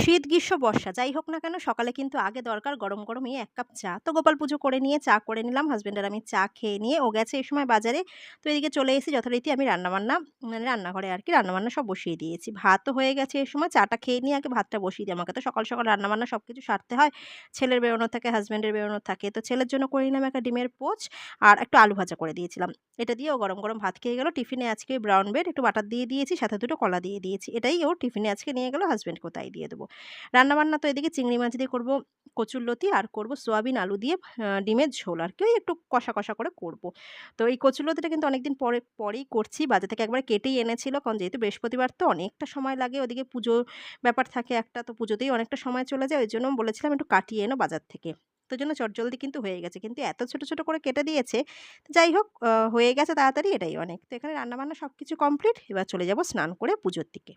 শীত, গ্রীষ্ম, বর্ষা যাই হোক না কেন সকালে কিন্তু আগে দরকার গরম, গরম এই ১ কাপ চা। তো গোপাল পুজো করে নিয়ে চা করে নিলাম। হাসব্যান্ড আর আমি চা খেয়ে নিয়ে ও গেছে এই সময় বাজারে। তো এদিকে চলে এসেছি যথারীতি আমি রান্নাবান্না মানে রান্নাঘরে আরকি রান্নাবান্না সব বসিয়ে দিয়েছি। ভাতও হয়ে গেছে এই সময় চাটা খেয়ে নিয়ে আগে ভাতটা বসিয়ে দিই। আমাকে তো সকাল, সকাল রান্নাবান্না সবকিছু সারতে হয়। ছেলের বেরোনো থাকে, হাসব্যান্ডের বেরোনো থাকে। তো ছেলের জন্য করে নিলাম একটা ডিমের পোচ আর একটু আলু ভাজা করে দিয়েছিলাম। এটা দিয়ে ও গরম, গরম ভাত খেয়ে গেল। টিফিনে আজকে ব্রাউন ব্রেড একটু বাটার দিয়ে দিয়েছি, সাথে ২ টো কলা দিয়ে দিয়েছি। এটাই ও টিফিনে আজকে নিয়ে গেল, হাসব্যান্ডকেও তাই দিয়ে দেব। রান্নাবান্না তো এদিকে চিংড়ি মাছ দিয়ে করব কচুরলতি আর করব সোয়াবিন আলু দিয়ে ডিমের ঝোল আরকি ওই একটু কষা, কষা করে করব। তো এই কচুরলতিটা কিন্তু অনেকদিন পরেই করছি। বাজার থেকে একবারে কেটেই এনেছিল। কারণ যেহেতু বৃহস্পতিবার তো অনেকটা সময় লাগে। ওদিকে পুজোর ব্যাপার থাকে একটা। তো পুজোতেই অনেকটা সময় চলে যায়। ওইজন্য বলেছিলাম একটু কাটিয়ে এনো বাজার থেকে। তো ওইজন্য চটজলদি কিন্তু হয়ে গেছে। কিন্তু এত ছোট, ছোট করে কেটে দিয়েছে। যাই হোক হয়ে গেছে তাড়াতাড়ি এটাই অনেক। তো এখানে রান্নাবান্না সবকিছু কমপ্লিট। এবার চলে যাব স্নান করে পুজোর দিকে।